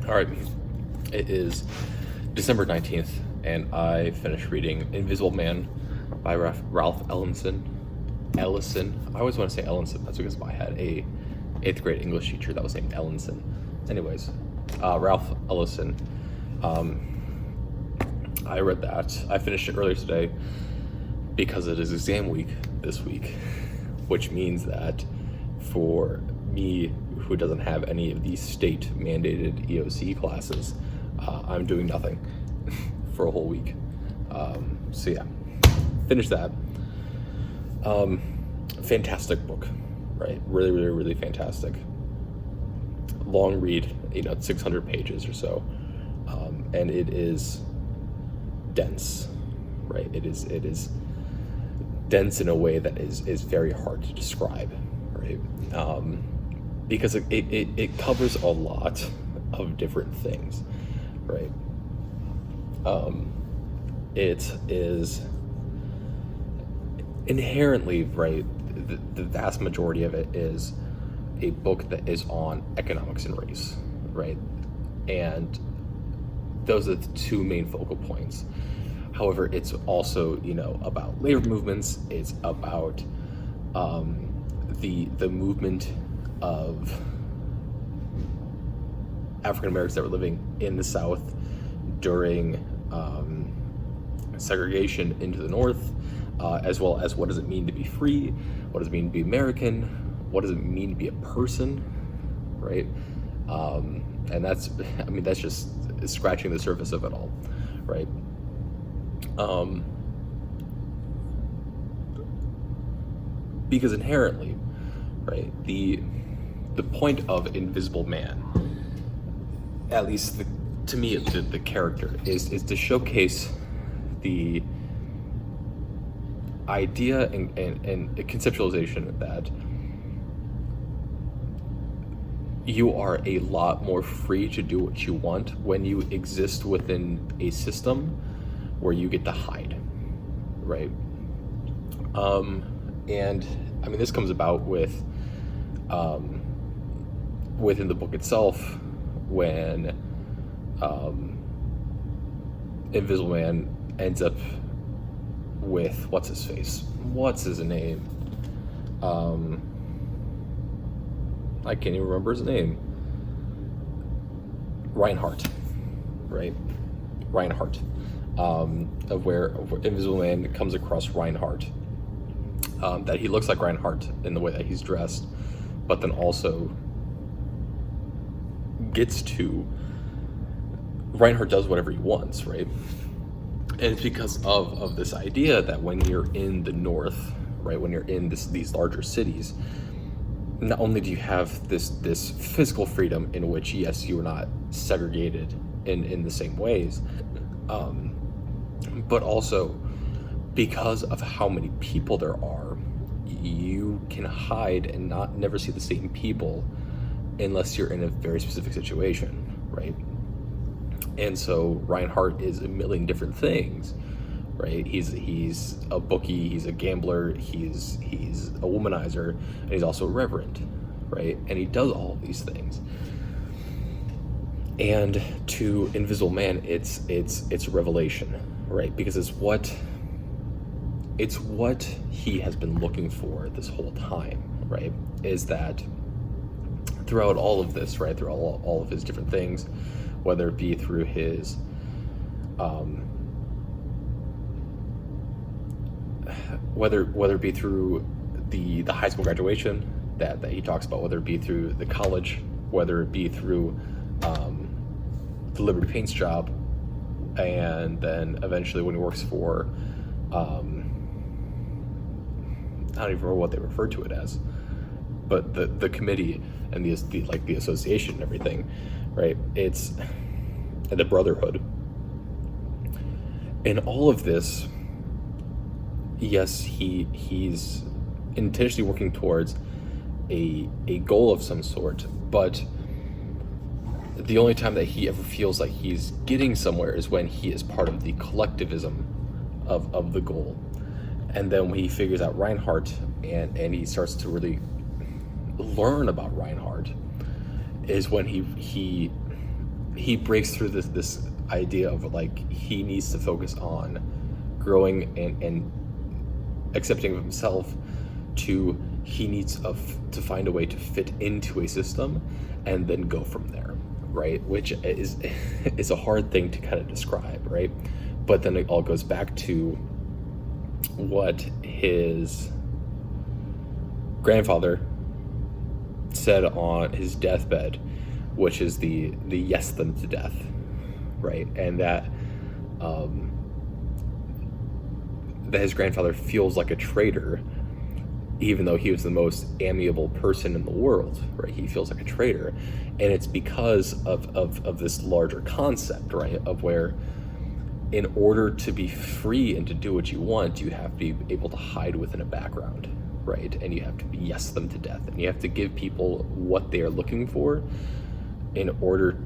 All right, it is December 19th, and I finished reading Invisible Man by Ralph Ellison. I always want to say Ellison. That's because I had a 8th grade English teacher that was named Ellison. Anyways, Ralph Ellison. I read that. I finished it earlier today because it is exam week this week, which means that for me, who doesn't have any of these state-mandated EOC classes, I'm doing nothing for a whole week. So yeah, finished that. Fantastic book, right? Really fantastic. Long read, 600 pages or so, and it is dense, right? It is dense in a way that is very hard to describe, right? Because it covers a lot of different things, right? It is inherently, right, the vast majority of it is a book that is on economics and race, right? And those are the two main focal points. However, it's also, about labor movements. It's about the movement of African Americans that were living in the South during segregation into the North, as well as what does it mean to be free, what does it mean to be American, what does it mean to be a person, right? And that's just scratching the surface of it all, right? Because inherently, right, the point of Invisible Man, at least to me, the character is to showcase the idea and conceptualization that you are a lot more free to do what you want when you exist within a system where you get to hide, right? And this comes about with within the book itself, when Invisible Man ends up with what's his name? I can't even remember his name. Reinhardt, right? Reinhardt. Of where Invisible Man comes across Reinhardt. That he looks like Reinhardt in the way that he's dressed, but then also gets to Reinhardt does whatever he wants, right? And it's because of this idea that when you're in the North, right, when you're in these larger cities, not only do you have this physical freedom in which, yes, you are not segregated in the same ways, but also because of how many people there are, you can hide and never see the same people unless you're in a very specific situation, right? And so Reinhardt is a million different things, right? He's a bookie, he's a gambler, he's a womanizer, and he's also a reverend, right? And he does all of these things. And to Invisible Man, it's a revelation, right? Because it's what he has been looking for this whole time, right? Is that throughout all of this, right, through all of his different things, whether it be through his whether it be through the high school graduation that he talks about, whether it be through the college, whether it be through the Liberty Paints job, and then eventually when he works for I don't even remember what they referred to it as, but the committee and the association and everything, right? It's the brotherhood. In all of this, yes, he's intentionally working towards a goal of some sort, but the only time that he ever feels like he's getting somewhere is when he is part of the collectivism of the goal. And then when he figures out Reinhardt and he starts to really learn about Reinhardt, is when he he breaks through this idea of like he needs to focus on growing and accepting of himself, to he needs to find a way to fit into a system and then go from there, right? Which is a hard thing to kind of describe, right? But then it all goes back to what his grandfather said on his deathbed, which is the yes them to death, right? And that that his grandfather feels like a traitor, even though he was the most amiable person in the world, right? He feels like a traitor. And it's because of this larger concept, right? Of where in order to be free and to do what you want, you have to be able to hide within a background, right? And you have to yes them to death. And you have to give people what they are looking for in order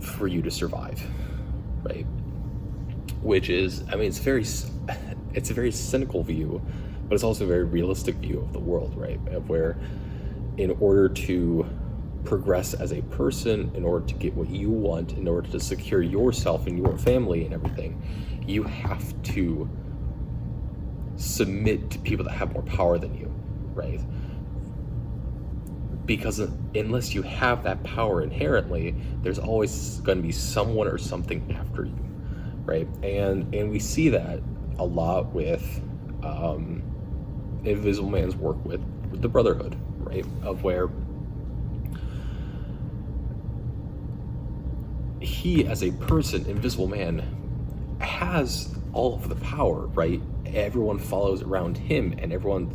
for you to survive, right? Which is, I mean, it's a very cynical view, but it's also a very realistic view of the world, right? Of where in order to progress as a person, in order to get what you want, in order to secure yourself and your family and everything, you have to submit to people that have more power than you, right? Because unless you have that power inherently, there's always going to be someone or something after you, right? And we see that a lot with Invisible Man's work with the Brotherhood, right? Of where he, as a person, Invisible Man, has all of the power, right? Everyone follows around him, and everyone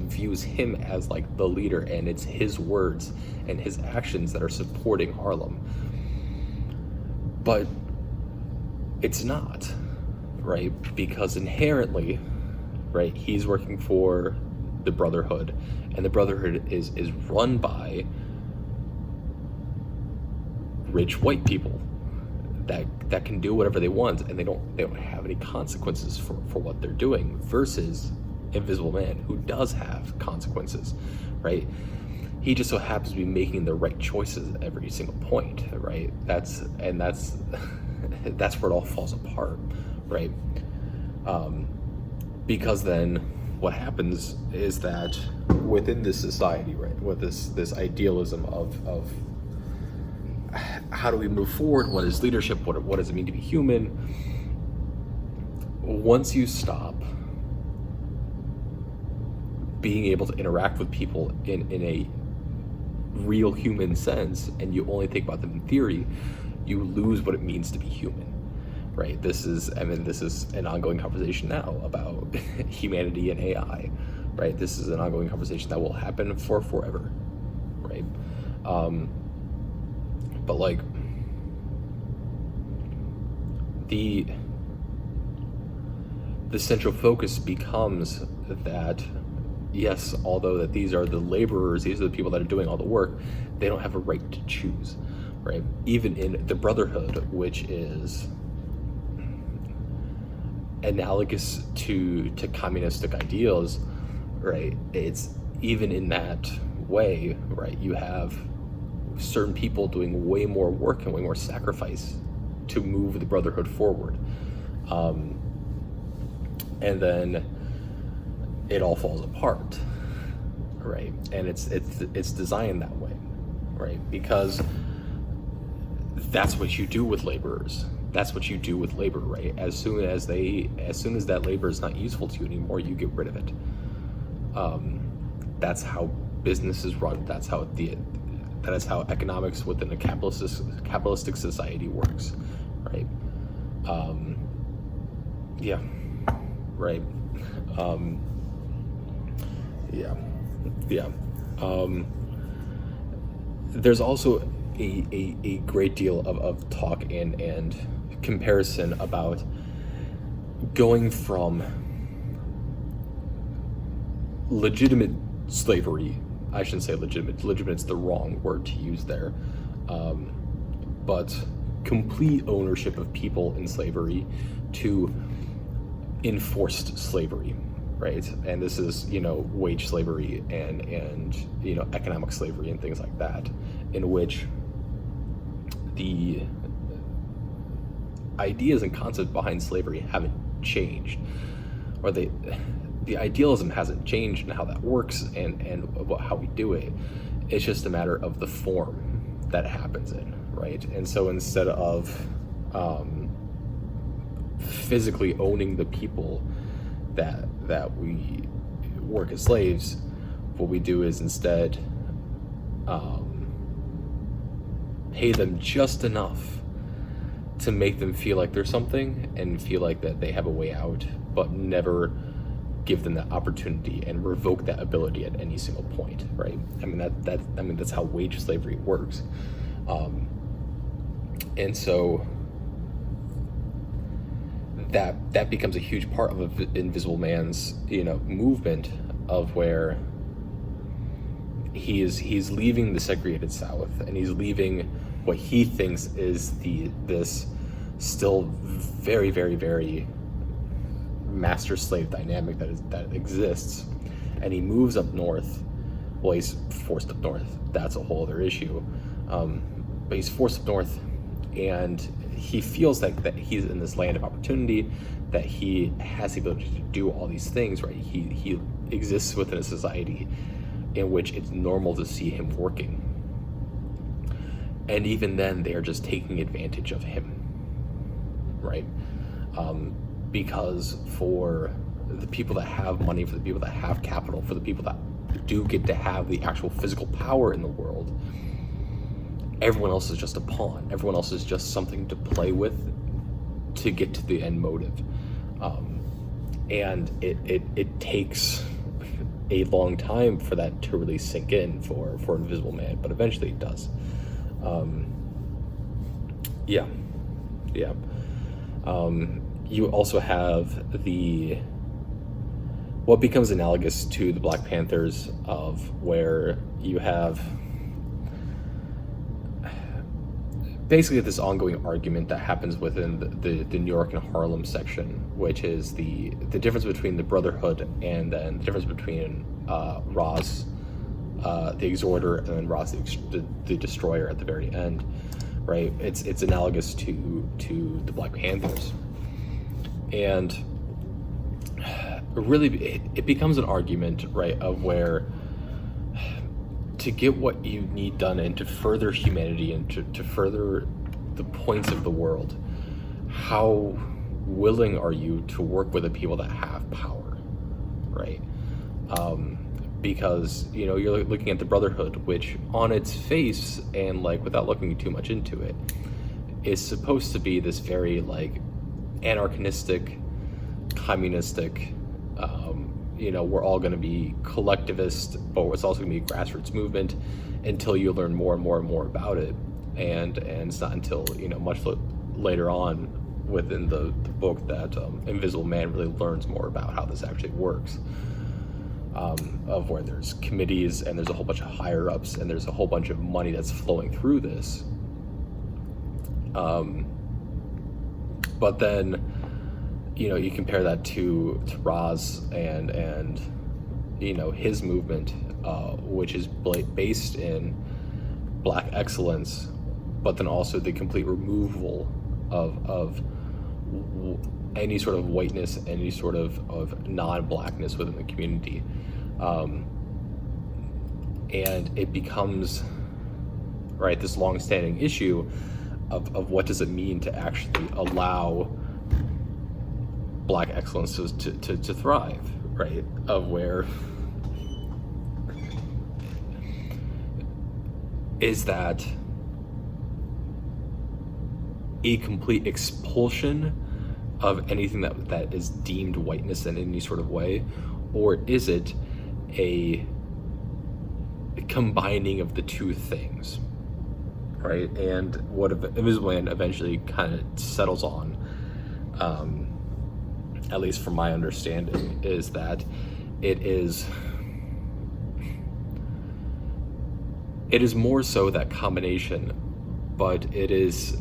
views him as like the leader, and it's his words and his actions that are supporting Harlem. But it's not, right? Because inherently, right, he's working for the Brotherhood, and the Brotherhood is run by rich white people that can do whatever they want, and they don't have any consequences for what they're doing, versus Invisible Man, who does have consequences, right? He just so happens to be making the right choices at every single point, right? That's that's where it all falls apart, right? Because then what happens is that within this society, right, with this idealism of how do we move forward, what is leadership, what does it mean to be human, once you stop being able to interact with people in a real human sense, and you only think about them in theory, you lose what it means to be human, right? This is an ongoing conversation now about humanity and AI, right? This is an ongoing conversation that will happen for forever, right? But like the central focus becomes that, yes, although that these are the laborers, these are the people that are doing all the work, they don't have a right to choose, right? Even in the Brotherhood, which is analogous to communistic ideals, right? It's even in that way, right? You have certain people doing way more work and way more sacrifice to move the Brotherhood forward, and then it all falls apart, right? And it's designed that way, right? Because that's what you do with laborers. That's what you do with labor, right? As soon as that labor is not useful to you anymore, you get rid of it. That's how business is run. That is how economics within a capitalistic society works, right? Yeah, right. There's also a great deal of talk and comparison about going from legitimate slavery. I shouldn't say legitimate. Legitimate's the wrong word to use there. But complete ownership of people in slavery to enforced slavery, right? And this is, wage slavery and economic slavery and things like that, in which the ideas and concepts behind slavery haven't changed, or the idealism hasn't changed in how that works and how we do it. It's just a matter of the form that it happens in, right? And so instead of physically owning the people that we work as slaves, what we do is instead pay them just enough to make them feel like they're something and feel like that they have a way out, but never give them that opportunity and revoke that ability at any single point, right? I mean that's how wage slavery works. And so that becomes a huge part of Invisible Man's, movement, of where he's leaving the segregated South, and he's leaving what he thinks is this still very, very, very master-slave dynamic that exists, and he moves up north. Well, he's forced up north. That's a whole other issue. But he's forced up north, and he feels like that he's in this land of opportunity, that he has the ability to do all these things, right? He exists within a society in which it's normal to see him working. And even then, they're just taking advantage of him, right? Because for the people that have money, for the people that have capital, for the people that do get to have the actual physical power in the world, everyone else is just a pawn. Everyone else is just something to play with to get to the end motive. And it takes a long time for that to really sink in for Invisible Man, but eventually it does. You also have what becomes analogous to the Black Panthers, of where you have basically this ongoing argument that happens within the New York and Harlem section, which is the difference between the Brotherhood and then the difference between Roz, the Exhorter, and then Roz, the Destroyer at the very end, right? It's analogous to the Black Panthers, and really it becomes an argument, right, of where to get what you need done and to further humanity and to further the points of the world, how willing are you to work with the people that have power, right? Because you're looking at the Brotherhood, which on its face, and like without looking too much into it, is supposed to be this very like anarchistic, communistic, we're all going to be collectivist, but it's also going to be a grassroots movement until you learn more and more and more about it. And it's not until much later on within the book that Invisible Man really learns more about how this actually works, of where there's committees and there's a whole bunch of higher ups and there's a whole bunch of money that's flowing through this. But then you compare that to Roz and his movement, which is based in Black excellence, but then also the complete removal of any sort of whiteness, any sort of non-blackness within the community, and it becomes this long-standing issue of what does it mean to actually allow Black excellence to thrive, right? Of where is that a complete expulsion of anything that is deemed whiteness in any sort of way, or is it a combining of the two things, right? And what Invisible Man eventually kind of settles on, at least from my understanding, is that it is more so that combination, but it is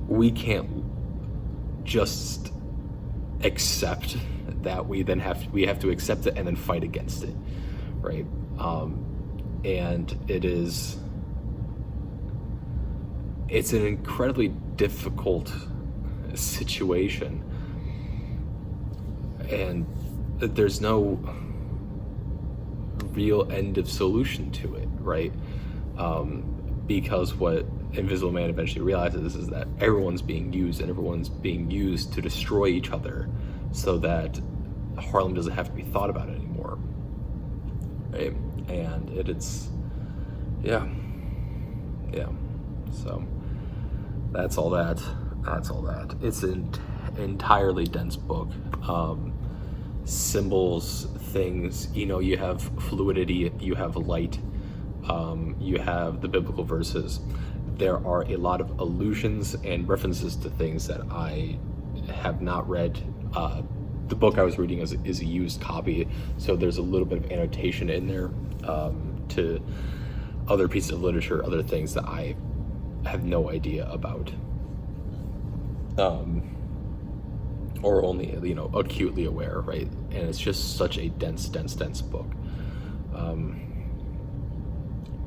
we can't just accept that, we have to accept it and then fight against it, right? And it is it's an incredibly difficult situation, and there's no real end of solution to it, right? Because what Invisible Man eventually realizes is that everyone's being used, and everyone's being used to destroy each other, so that Harlem doesn't have to be thought about anymore, right? And it's yeah. So that's all that. It's an entirely dense book. Symbols, things, you have fluidity, you have light, you have the biblical verses. There are a lot of allusions and references to things that I have not read. The book I was reading is a used copy, so there's a little bit of annotation in there to other pieces of literature, other things that I have no idea about, or only acutely aware, right? And it's just such a dense book.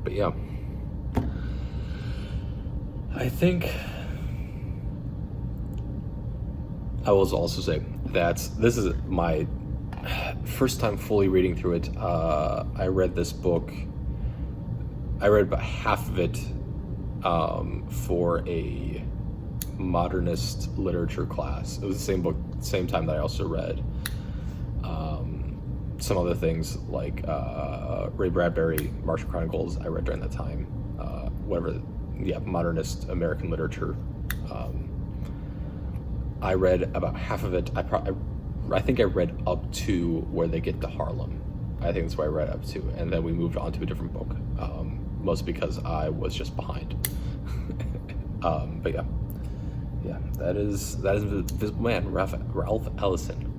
But yeah, I think I will also say that this is my first time fully reading through it. I read this book. I read about half of it for a modernist literature class. It was the same book, same time that I also read some other things like Ray Bradbury, Martian Chronicles. I read during that time. Modernist American literature. I read about half of it. I think I read up to where they get to Harlem. I think that's where I read up to, and then we moved on to a different book, mostly because I was just behind. But yeah, that is Invisible Man, Ralph Ellison.